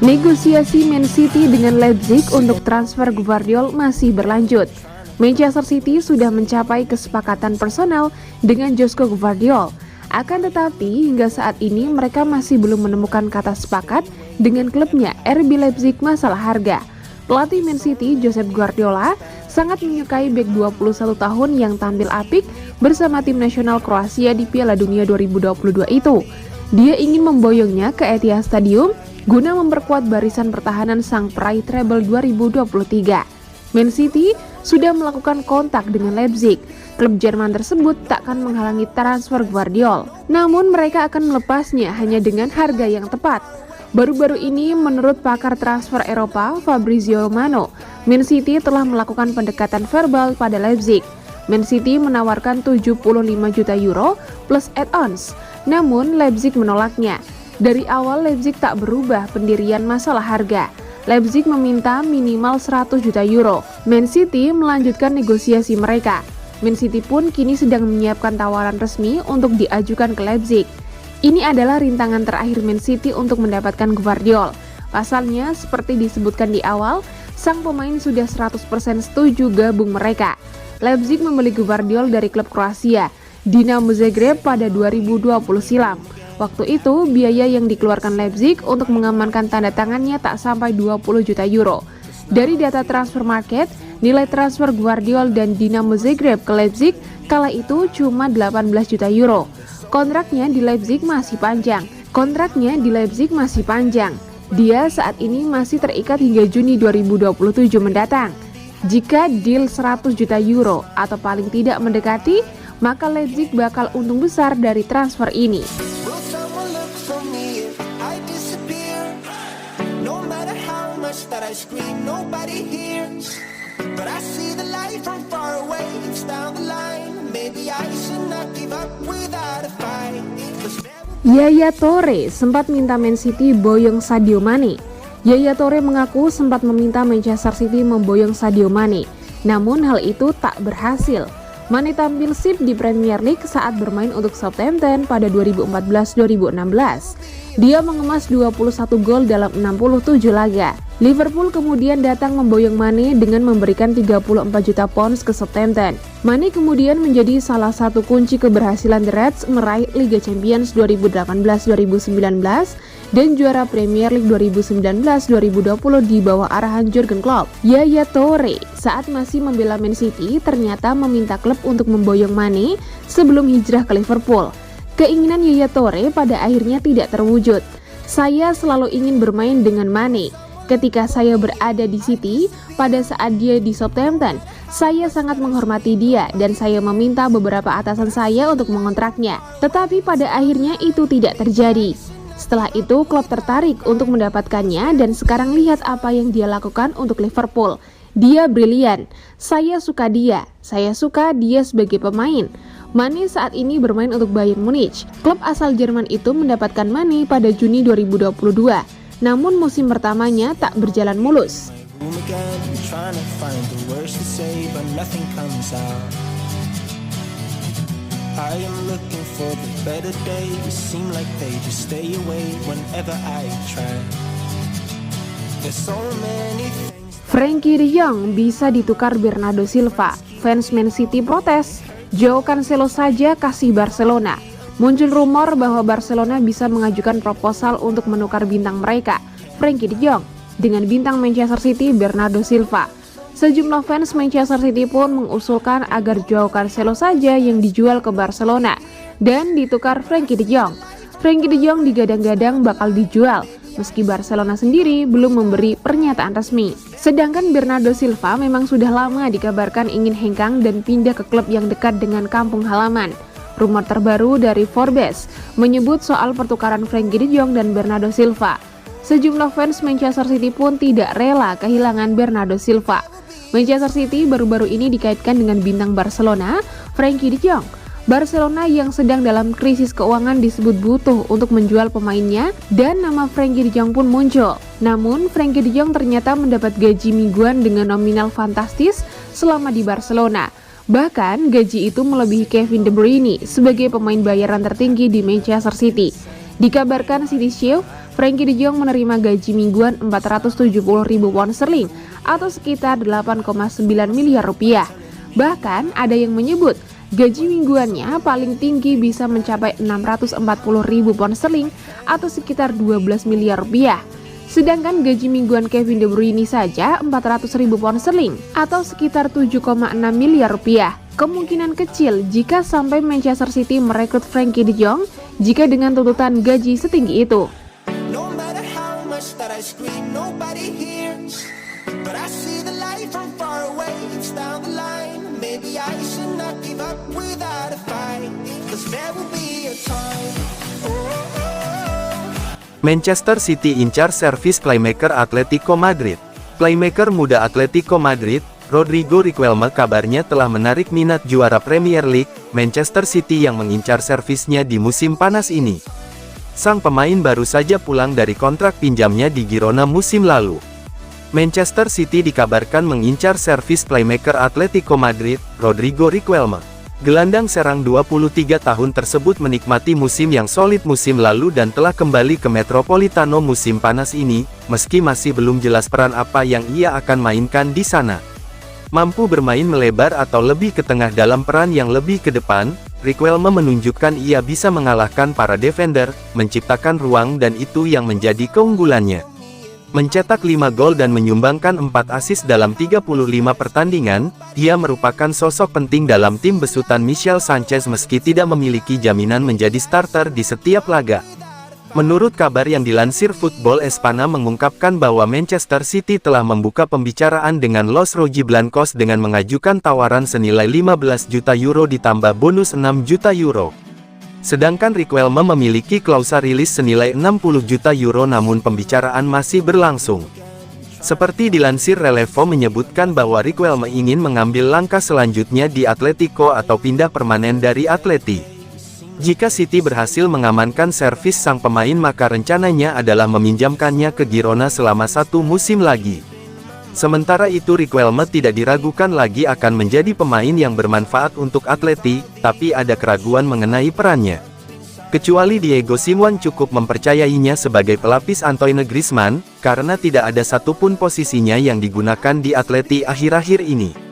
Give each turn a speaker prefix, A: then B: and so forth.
A: Negosiasi Man City dengan Leipzig untuk transfer Gvardiol masih berlanjut. Manchester City sudah mencapai kesepakatan personal dengan Josko Gvardiol. Akan tetapi hingga saat ini mereka masih belum menemukan kata sepakat dengan klubnya RB Leipzig masalah harga. Pelatih Man City Josep Guardiola sangat menyukai bek 21 tahun yang tampil apik bersama tim nasional Kroasia di Piala Dunia 2022 itu. Dia ingin memboyongnya ke Etihad Stadium guna memperkuat barisan pertahanan sang peraih treble 2023. Man City sudah melakukan kontak dengan Leipzig. Klub Jerman tersebut tak akan menghalangi transfer Gvardiol. Namun mereka akan melepasnya hanya dengan harga yang tepat. Baru-baru ini menurut pakar transfer Eropa Fabrizio Romano, Man City telah melakukan pendekatan verbal pada Leipzig. Man City menawarkan 75 juta euro plus add-ons. Namun Leipzig menolaknya. Dari awal Leipzig tak berubah pendirian masalah harga. Leipzig meminta minimal 100 juta euro. Man City melanjutkan negosiasi mereka. Man City pun kini sedang menyiapkan tawaran resmi untuk diajukan ke Leipzig. Ini adalah rintangan terakhir Man City untuk mendapatkan Gvardiol. Pasalnya, seperti disebutkan di awal, sang pemain sudah 100% setuju gabung mereka. Leipzig membeli Gvardiol dari klub Kroasia, Dinamo Zagreb pada 2020 silam. Waktu itu, biaya yang dikeluarkan Leipzig untuk mengamankan tanda tangannya tak sampai 20 juta euro. Dari data transfer market, nilai transfer Gvardiol dan Dinamo Zagreb ke Leipzig kala itu cuma 18 juta euro. Kontraknya di Leipzig masih panjang. Dia saat ini masih terikat hingga Juni 2027 mendatang. Jika deal 100 juta euro atau paling tidak mendekati, maka Leipzig bakal untung besar dari transfer ini. Yaya Toure sempat minta Man City boyong Sadio Mane. Yaya Toure mengaku sempat meminta Manchester City memboyong Sadio Mane, namun hal itu tak berhasil. Mane tampil sip di Premier League saat bermain untuk Southampton pada 2014-2016. Dia mengemas 21 gol dalam 67 laga. Liverpool kemudian datang memboyong Mane dengan memberikan 34 juta pounds ke Southampton. Mane kemudian menjadi salah satu kunci keberhasilan The Reds meraih Liga Champions 2018-2019 dan juara Premier League 2019-2020 di bawah arahan Jurgen Klopp. Yaya Toure saat masih membela Man City ternyata meminta klub untuk memboyong Mane sebelum hijrah ke Liverpool. Keinginan Yaya Toure pada akhirnya tidak terwujud. Saya selalu ingin bermain dengan Mane. Ketika saya berada di City, pada saat dia di Southampton, saya sangat menghormati dia dan saya meminta beberapa atasan saya untuk mengontraknya. Tetapi pada akhirnya itu tidak terjadi. Setelah itu, klub tertarik untuk mendapatkannya dan sekarang lihat apa yang dia lakukan untuk Liverpool. Dia brilian. Saya suka dia. Saya suka dia sebagai pemain. Mane saat ini bermain untuk Bayern Munich. Klub asal Jerman itu mendapatkan Mane pada Juni 2022. Namun musim pertamanya tak berjalan mulus. Frenkie de Jong bisa ditukar Bernardo Silva. Fans Man City protes. Joao Cancelo saja kasih Barcelona. Muncul rumor bahwa Barcelona bisa mengajukan proposal untuk menukar bintang mereka, Frenkie de Jong, dengan bintang Manchester City Bernardo Silva. Sejumlah fans Manchester City pun mengusulkan agar Joao Cancelo saja yang dijual ke Barcelona dan ditukar Frenkie de Jong. Frenkie de Jong digadang-gadang bakal dijual, meski Barcelona sendiri belum memberi pernyataan resmi. Sedangkan Bernardo Silva memang sudah lama dikabarkan ingin hengkang dan pindah ke klub yang dekat dengan kampung halaman. Rumor terbaru dari Forbes menyebut soal pertukaran Frenkie de Jong dan Bernardo Silva. Sejumlah fans Manchester City pun tidak rela kehilangan Bernardo Silva. Manchester City baru-baru ini dikaitkan dengan bintang Barcelona, Frenkie de Jong. Barcelona yang sedang dalam krisis keuangan disebut butuh untuk menjual pemainnya dan nama Frenkie de Jong pun muncul. Namun Frenkie de Jong ternyata mendapat gaji mingguan dengan nominal fantastis selama di Barcelona. Bahkan gaji itu melebihi Kevin De Bruyne sebagai pemain bayaran tertinggi di Manchester City. Dikabarkan City Chief Frankie de Jong menerima gaji mingguan 470.000 pound sterling atau sekitar 8,9 miliar rupiah. Bahkan ada yang menyebut gaji mingguannya paling tinggi bisa mencapai 640.000 pound sterling atau sekitar 12 miliar rupiah. Sedangkan gaji mingguan Kevin De Bruyne saja 400.000 pound sterling atau sekitar 7,6 miliar rupiah. Kemungkinan kecil jika sampai Manchester City merekrut Frankie de Jong jika dengan tuntutan gaji setinggi itu.
B: Manchester City incar servis playmaker Atletico Madrid. Playmaker muda Atletico Madrid, Rodrigo Riquelme kabarnya telah menarik minat juara Premier League, Manchester City yang mengincar servisnya di musim panas ini. Sang pemain baru saja pulang dari kontrak pinjamnya di Girona musim lalu. Manchester City dikabarkan mengincar servis playmaker Atletico Madrid, Rodrigo Riquelme. Gelandang serang 23 tahun tersebut menikmati musim yang solid musim lalu dan telah kembali ke Metropolitano musim panas ini, meski masih belum jelas peran apa yang ia akan mainkan di sana. Mampu bermain melebar atau lebih ke tengah dalam peran yang lebih ke depan, Riquelme menunjukkan ia bisa mengalahkan para defender, menciptakan ruang dan itu yang menjadi keunggulannya. Mencetak 5 gol dan menyumbangkan 4 assist dalam 35 pertandingan, ia merupakan sosok penting dalam tim besutan Michail Sanchez meski tidak memiliki jaminan menjadi starter di setiap laga. Menurut kabar yang dilansir Football Espana mengungkapkan bahwa Manchester City telah membuka pembicaraan dengan Los Rojiblancos dengan mengajukan tawaran senilai 15 juta euro ditambah bonus 6 juta euro. Sedangkan Riquelme memiliki klausa rilis senilai 60 juta euro namun pembicaraan masih berlangsung. Seperti dilansir Relevo menyebutkan bahwa Riquelme ingin mengambil langkah selanjutnya di Atletico atau pindah permanen dari Atleti. Jika City berhasil mengamankan servis sang pemain maka rencananya adalah meminjamkannya ke Girona selama 1 musim lagi. Sementara itu Riquelme tidak diragukan lagi akan menjadi pemain yang bermanfaat untuk Atleti, tapi ada keraguan mengenai perannya. Kecuali Diego Simeone cukup mempercayainya sebagai pelapis Antoine Griezmann, karena tidak ada satupun posisinya yang digunakan di Atleti akhir-akhir ini.